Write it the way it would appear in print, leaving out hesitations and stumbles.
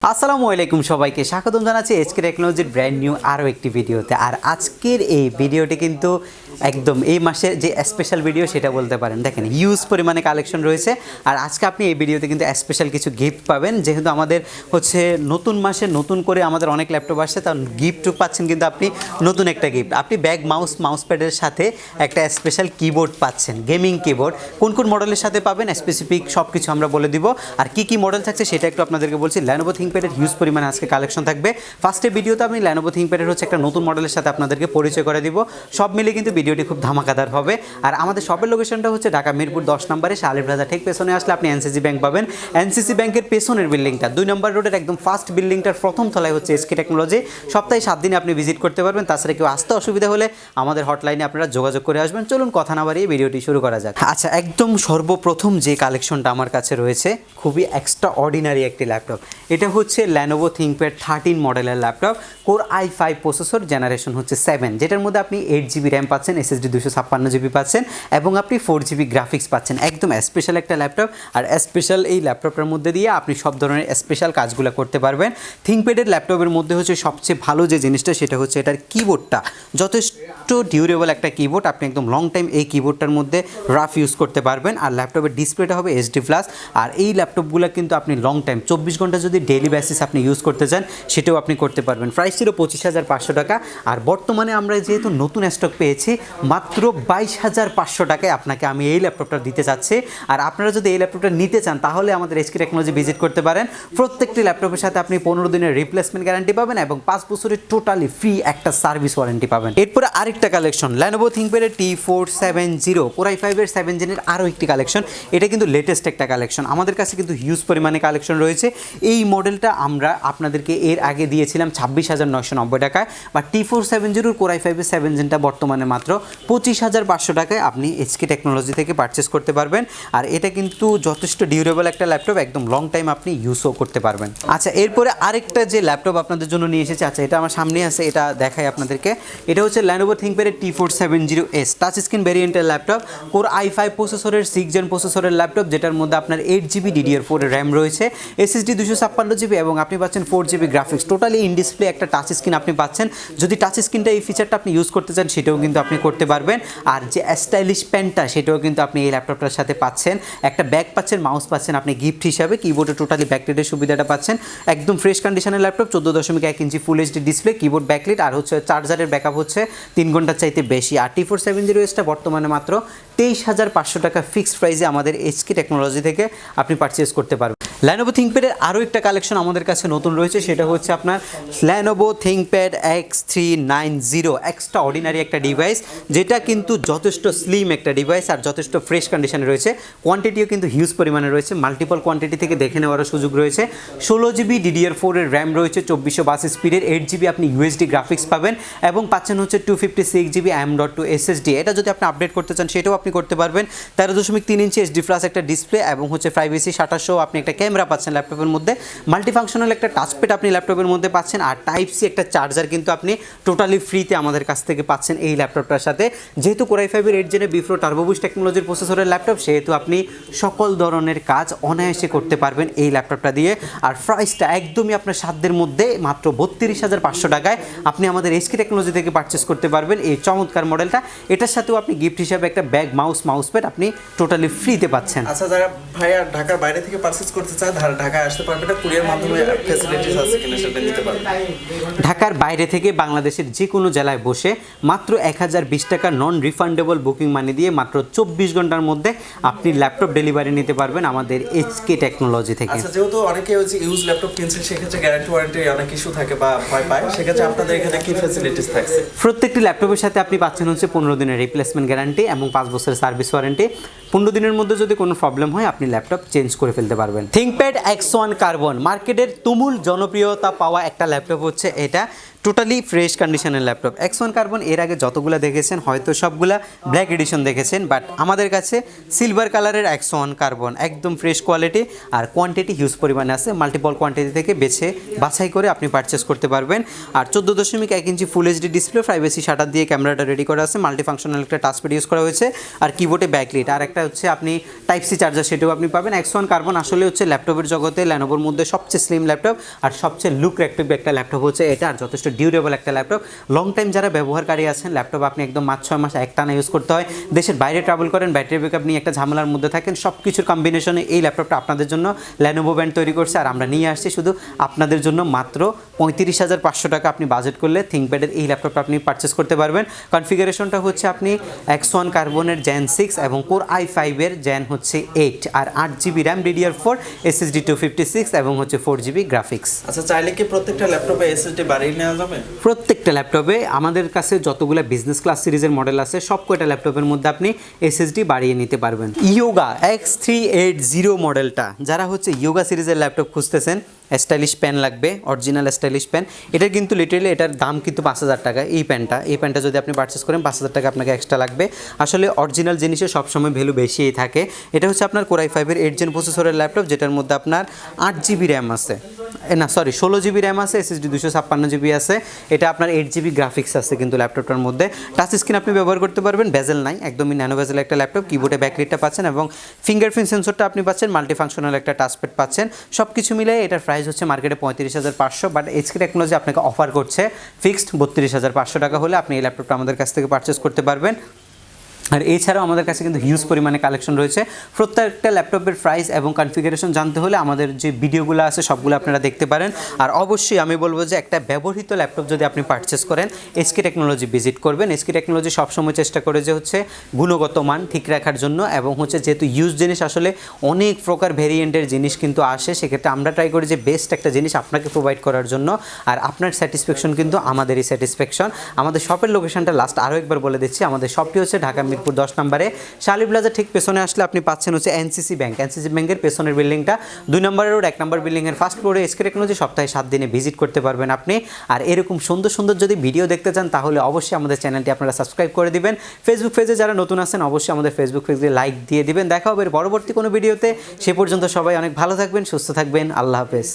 আসসালামু আলাইকুম সবাইকে স্বাগতম জানাচ্ছি এসকে টেকনোলজির ব্র্যান্ড নিউ আরও একটি ভিডিওতে। আর আজকের এই ভিডিওটি কিন্তু একদম এই মাসের যে স্পেশাল ভিডিও সেটা বলতে পারেন। দেখেন হিউজ পরিমাণে কালেকশন রয়েছে, আর আজকে আপনি এই ভিডিওতে কিন্তু স্পেশাল কিছু গিফট পাবেন। যেহেতু আমাদের হচ্ছে নতুন মাসে নতুন করে আমাদের অনেক ল্যাপটপ আসছে, তার গিফটও পাচ্ছেন কিন্তু আপনি নতুন একটা গিফট। আপনি ব্যাগ মাউস প্যাডের সাথে একটা স্পেশাল কিবোর্ড পাচ্ছেন, গেমিং কিবোর্ড। কোন কোন মডেলের সাথে পাবেন স্পেসিফিক সব কিছু আমরা বলে দিব, আর কি মডেল থাকছে সেটা একটু আপনাদেরকে বলছি। লেনোভো থিংকপ্যাডের হিউজ পরিমাণে আজকে কালেকশন থাকবে। ফার্স্টে ভিডিওতে আমি লেনোভো থিংকপ্যাডের হচ্ছে একটা নতুন মডেলের সাথে আপনাদেরকে পরিচয় করে দিব। সব মিলে কিন্তু ভিডিওটি খুব ধামাকাদার হবে। আর আমাদের শপের লোকেশনটা হচ্ছে ঢাকা মিরপুর 10 নম্বরে শালি প্লাজা ঠিক পেছনে আসলে আপনি এনসিসি ব্যাংক পাবেন। এনসিসি ব্যাংকের পেছনের বিল্ডিংটা 2 নম্বর রোডের একদম ফার্স্ট বিল্ডিংটার প্রথম তলায় হচ্ছে এসকে টেকনোলজি। সপ্তাহে 7 দিনে আপনি ভিজিট করতে পারবেন। তাছাড়া কেউ আসতে অসুবিধা হলে আমাদের হটলাইনে আপনারা যোগাযোগ করে আসবেন। চলুন কথা না বাড়িয়ে ভিডিওটি শুরু করা যাক। আচ্ছা, একদম সর্বপ্রথম যে কালেকশনটা আমার কাছে রয়েছে খুবই এক্সট্রা অর্ডিনারি একটি ল্যাপটপ। এটা হচ্ছে লেনোভো থিংকপ্যাড 13 মডেলের laptop, core i5 processor, generation হচ্ছে 7, যেটার মধ্যে আপনি 8GB র্যাম পাচ্ছেন, SSD 256GB পাচ্ছেন এবং আপনি 4GB গ্রাফিক্স পাচ্ছেন। একদম স্পেশাল একটা ল্যাপটপ। আর স্পেশাল এই ল্যাপটপটার মধ্যে দিয়ে আপনি সব ধরনের স্পেশাল কাজগুলো করতে পারবেন। থিংকপ্যাডের ল্যাপটপের মধ্যে হচ্ছে সবচেয়ে ভালো যে জিনিসটা সেটা হচ্ছে এটার কিবোর্ডটা যথেষ্ট ডিউরেবল একটা কিবোর্ড। আপনি একদম লং টাইম এই কিবোর্ডটার মধ্যে রাফ ইউজ করতে পারবেন। আর ল্যাপটপের ডিসপ্লেটা হবে HD+। আর এই ল্যাপটপগুলো কিন্তু আপনি লং টাইম 24 ঘন্টা যদি ডেইলি বেসিস আপনি ইউজ করতে চান সেটাও আপনি করতে পারবেন। প্রাইস ছিল 25,500 টাকা, আর বর্তমানে আমরা যেহেতু নতুন স্টক পেয়েছি মাত্র 22,500 টাকায় আপনাকে আমি এই ল্যাপটপটা দিতে চাচ্ছি। আর আপনারা যদি এই ল্যাপটপটা নিতে চান তাহলে আমাদের এসকে টেকনোলজি ভিজিট করতে পারেন। প্রত্যেকটি ল্যাপটপের সাথে আপনি 15 দিনের রিপ্লেসমেন্ট গ্যারান্টি পাবেন এবং 5 বছরের টোটালি ফ্রি একটা সার্ভিস ওয়ারেন্টি পাবেন। এরপরে আরেকটা collection Lenovo থিংকপ্যাডের T470 core i5 এর 7 জেনের আরও একটি কালেকশন। এটা কিন্তু লেটেস্ট একটা কালেকশন। আমাদের কাছে কিন্তু হিউজ পরিমাণে কালেকশন রয়েছে। এই মডেলটা আমরা আপনাদেরকে এর আগে দিয়েছিলাম 26,990 টাকায়, বা T470 কোর i5 এর 7 জেনটা বর্তমানে মাত্র 25,500 টাকায় আপনি এসকে টেকনোলজি থেকে পারচেস করতে পারবেন। আর এটা কিন্তু যথেষ্ট ডিউরেবল একটা ল্যাপটপ, একদম লং টাইম আপনি ইউজও করতে পারবেন। আচ্ছা, এরপরে আরেকটা যে ল্যাপটপ আপনাদের জন্য নিয়ে এসেছে, আচ্ছা এটা আমার সামনে আছে, এটা দেখাই আপনাদেরকে। এটা হচ্ছে লেনোভো থিংকপ্যাডের T470S টাচ স্ক্রিন ভেরিয়েন্টের ল্যাপটপ, কোর i5 প্রসেসরের 6 জেন প্রসেসরের ল্যাপটপ, যেটার মধ্যে আপনার 8GB DDR4 র্যাম রয়েছে, SSD 256GB এবং আপনি পাচ্ছেন 4GB graphics. Totally in display একটা টাচ স্ক্রিন আপনি পাচ্ছেন। যদি টাচ স্ক্রিনটা এই ফিচারটা আপনি ইউজ করতে চান সেটাও কিন্তু আপনি করতে পারবেন। আর যে স্টাইলিশ পেনটা সেটাও কিন্তু আপনি এই ল্যাপটপটার সাথে পাচ্ছেন। একটা ব্যাগ পাচ্ছেন, মাউস পাচ্ছেন আপনি গিফট হিসাবে, কিবোর্ডে টোটালি ব্যাকলিটের সুবিধাটা পাচ্ছেন। একদম ফ্রেশ কন্ডিশনের ল্যাপটপ, 14.1 ইঞ্চি ফুল HD ডিসপ্লে, কিবোর্ড ব্যাকলিট, আর হচ্ছে চার্জারের ব্যাকআপ হচ্ছে 3 ঘন্টার চাইতে বেশি। আর T470Sটা বর্তমানে মাত্র 23,500 টাকা ফিক্সড প্রাইসে আমাদের এসকে টেকনোলজি থেকে আপনি পারচেস করতে পারবেন। লেনোভো থিংকপ্যাডের আরও একটা কালেকশন আমাদের কাছে নতুন রয়েছে, সেটা হচ্ছে আপনার Lenovo ThinkPad X390। Extra ordinary একটা ডিভাইস, যেটা কিন্তু যথেষ্ট স্লিম একটা ডিভাইস আর যথেষ্ট ফ্রেশ কন্ডিশনে রয়েছে। কোয়ান্টিটিও কিন্তু হিউজ পরিমাণে রয়েছে, মাল্টিপল কোয়ান্টিটি থেকে দেখে নেওয়ারও সুযোগ রয়েছে। 16GB DDR4 এর র্যাম রয়েছে, 2420 স্পিডের, 8GB আপনি Uesd গ্রাফিক্স পাবেন এবং পাচ্ছেন হচ্ছে 256GB M.2 SSD। এটা যদি আপনি আপডেট করতে চান সেটাও আপনি করতে পারবেন। 13.3 ইঞ্চি HD+ একটা ডিসপ্লে এবং হচ্ছে প্রাইভেসি 2700 আপনি একটা ক্যামেরা পাচ্ছেন ল্যাপটপের মধ্যে, মাল্টিফাংশনাল একটা টাচপ্যাড আপনি ল্যাপটপের মধ্যে পাচ্ছেন, আর Type-C একটা চার্জার কিন্তু আপনি টোটালি ফ্রিতে আমাদের কাছ থেকে পাচ্ছেন এই ল্যাপটপটার সাথে। যেহেতু কোর i5 এর 8 জেনের বিপ্রো টার্বো বুস্ট টেকনোলজির প্রসেসরের ল্যাপটপ, সেহেতু আপনি সকল ধরনের কাজ অনায়াসে করতে পারবেন এই ল্যাপটপটা দিয়ে। আর প্রাইসটা একদমই আপনার সাধ্যের মধ্যে, মাত্র 32,500 টাকায় আপনি আমাদের এসকে টেকনোলজি থেকে পারচেস করতে পারবেন এই চমৎকার মডেলটা। এটার সাথেও আপনি গিফট হিসাবে একটা ব্যাগ মাউস প্যাড আপনি টোটালি ফ্রিতে পাচ্ছেন। আচ্ছা, যারা ভাইয়া ঢাকার বাইরে থেকে পারচেজ করতে চায় ঢাকায় আসতে পারবে না, কুরিয়ার মাধ্যমে ফ্যাসিলিটিস আছে কিনা সেটা নিতে পারবে। ঢাকার বাইরে থেকে বাংলাদেশের যে কোনো জেলায় বসে মাত্র 1020 টাকা নন রিফান্ডেবল বুকিং মানি দিয়ে মাত্র 24 ঘন্টার মধ্যে আপনি ল্যাপটপ ডেলিভারি নিতে পারবেন আমাদের এসকে টেকনোলজি থেকে। আচ্ছা, যেহেতু অনেকে হচ্ছে ইউজ ল্যাপটপ কিনছে, সেক্ষেত্রে গ্যারান্টি ওয়ারেন্টি অনেক ইস্যু থাকে বা ভয় পায়, সেক্ষেত্রে আপনাদের এখানে কি ফ্যাসিলিটিস থাকছে? প্রত্যেকটি ল্যাপটপের সাথে আপনি পাচ্ছেন হচ্ছে 15 দিনের রিপ্লেসমেন্ট গ্যারান্টি এবং 5 বছরের সার্ভিস ওয়ারেন্টি। 15 দিনের মধ্যে যদি কোনো প্রবলেম হয় আপনি ল্যাপটপ চেঞ্জ করে ফেলতে পারবেন। থিংকপ্যাড X1 কার্বন মার্কেটের তুমুল জনপ্রিয়তা পাওয়া একটা ল্যাপটপ হচ্ছে এটা। টোটালি ফ্রেশ কন্ডিশনের ল্যাপটপ। X1 কার্বন এর আগে যতগুলো দেখেছেন হয়তো সবগুলা ব্ল্যাক এডিশন দেখেছেন, বাট আমাদের কাছে সিলভার কালারের X1 কার্বন একদম ফ্রেশ কোয়ালিটি আর কোয়ান্টিটি হিউজ পরিমাণে আছে। মাল্টিপল কোয়ান্টিটি থেকে বাছাই করে আপনি পারচেস করতে পারবেন। আর 14.1 inch full HD display, privacy shutter দিয়ে ক্যামেরাটা রেডি করা আছে, মাল্টিফাংশনাল একটা টাচপ্যাড ইউজ করা হয়েছে, আর কিবোর্ডে ব্যাকলাইট, আর একটা হচ্ছে আপনি টাইপ সি চার্জার সেটাও আপনি পাবেন। X1 কার্বন আসলে হচ্ছে ল্যাপটপের জগতে লেনোভোর মধ্যে সবচেয়ে স্লিম ল্যাপটপ আর সবচেয়ে লুক অ্যাক্টিভ একটা ল্যাপটপ হচ্ছে এটা, আর যথেষ্ট ডিউরেবল একটা ল্যাপটপ। লং টাইম যারা ব্যবহারকারী আছেন, ল্যাপটপ আপনি একদম 5-6 মাস একটানা ইউজ করতে হয়, দেশের বাইরে ট্রাভেল করেন, ব্যাটারি ব্যাকআপ নিয়ে একটা ঝামেলার মধ্যে থাকেন, সব কিছুর কম্বিনেশনে এই ল্যাপটপটা আপনাদের জন্য লেনোভো ব্র্যান্ড তৈরি করছে। আর আমরা নিয়ে আসছি শুধু আপনাদের জন্য মাত্র 35,500 টাকা আপনি বাজেট করলে থিঙ্কপ্যাডের এই ল্যাপটপটা আপনি পারচেস করতে পারবেন। কনফিগারেশনটা হচ্ছে আপনি X1 কার্বনের Gen 6 এবং কোর i5 এর Gen হচ্ছে 8 আর 8GB RAM DDR4 SSD 256 এবং হচ্ছে 4GB গ্রাফিক্স। আচ্ছা, চাইলে কি প্রত্যেকটা ল্যাপটপে এসএসডি বাড়িয়ে নেওয়া যাবে? প্রত্যেকটা ল্যাপটপে আমাদের কাছে যতগুলো বিজনেস ক্লাস সিরিজের মডেল আছে সব কয়টা ল্যাপটপের মধ্যে আপনি এসএসডি বাড়িয়ে নিতে পারবেন। ইয়োগা X380 মডেলটা যারা হচ্ছে ইয়োগা সিরিজের ল্যাপটপ খুঁজতেছেন, স্টাইলিশ পেন লাগবে, অরিজিনাল স্টাইলিশ পেন, এটা কিন্তু লিটারেলি এটার দাম কিন্তু 5,000 টাকা। এই পেনটা যদি আপনি পারচেস করেন 5,000 টাকা আপনাকে এক্সট্রা লাগবে। আসলে অরিজিনাল জিনিসের সবসময় ভ্যালু বেশিই থাকে। এটা হচ্ছে আপনার কোর i5 এর 8 জেন প্রসেসরের ল্যাপটপ, যেটার মধ্যে আপনার 8GB র্যাম আছে, 16GB র্যাম আছে, SSD 256GB আছে, এটা আপনার 8GB গ্রাফিক্স আছে কিন্তু ল্যাপটপটার মধ্যে। টাচ স্ক্রিন আপনি ব্যবহার করতে পারবেন, বেজেল নাই, একদমই ন্যানো বেজেল একটা ল্যাপটপ। কিবোর্ডে ব্যাকলাইটটা পাচ্ছেন এবং ফিঙ্গারপ্রিন্ট সেন্সরটা আপনি পাচ্ছেন, মাল্টিফাংশনাল একটা টাচপ্যাড পাচ্ছেন। সব কিছু মিলে এটার প্রাইস হচ্ছে মার্কেটে 35,500, বাট HK টেকনোলজি আপনাকে অফার করছে ফিক্সড 32,500 টাকা হলে আপনি এই ল্যাপটপটা আমাদের কাছ থেকে পারচেস করতে পারবেন। আর এছাড়াও আমাদের কাছে কিন্তু হিউজ পরিমাণে কালেকশন রয়েছে। প্রত্যেকটা ল্যাপটপের প্রাইস এবং কনফিগারেশন জানতে হলে আমাদের যে ভিডিওগুলো আছে সবগুলো আপনারা দেখতে পারেন। আর অবশ্যই আমি বলবো যে একটা ব্যবহৃত ল্যাপটপ যদি আপনি পারচেস করেন HK টেকনোলজি ভিজিট করবেন। HK টেকনোলজি সবসময় চেষ্টা করে যে হচ্ছে গুণগত মান ঠিক রাখার জন্য, এবং হচ্ছে যেহেতু ইউজ জিনিস আসলে অনেক প্রকার ভেরিয়েন্টের জিনিস কিন্তু আসে, সেক্ষেত্রে আমরা ট্রাই করি যে বেস্ট একটা জিনিস আপনাকে প্রোভাইড করার জন্য। আর আপনার স্যাটিসফ্যাকশন কিন্তু আমাদেরই স্যাটিসফ্যাকশন। আমাদের শপের লোকেশনটা লাস্ট আরও একবার বলে দিচ্ছি, আমাদের শপটি হচ্ছে ঢাকা মিরপুর 10 নম্বরে শালি প্লাজা ঠিক পেছনে আসলে আপনি পাচ্ছেন হচ্ছে এনসিসি ব্যাংকের পেছনের বিল্ডিংটা, 2 নম্বরের রোড 1 নম্বর বিল্ডিংয়ের ফার্স্ট ফ্লোরে HK টেকনোলজি সপ্তাহে 7 দিনে ভিজিট করতে পারবেন আপনি। আর এরকম সুন্দর সুন্দর যদি ভিডিও দেখতে চান তাহলে অবশ্যই আমাদের চ্যানেলটি আপনারা সাবস্ক্রাইব করে দিবেন। ফেসবুক পেজে যারা নতুন আছেন অবশ্যই আমাদের ফেসবুক পেজে লাইক দিয়ে দিবেন। দেখা হবে পরবর্তী কোনো ভিডিওতে, সে পর্যন্ত সবাই অনেক ভালো থাকবেন, সুস্থ থাকবেন, আল্লাহ হাফেজ।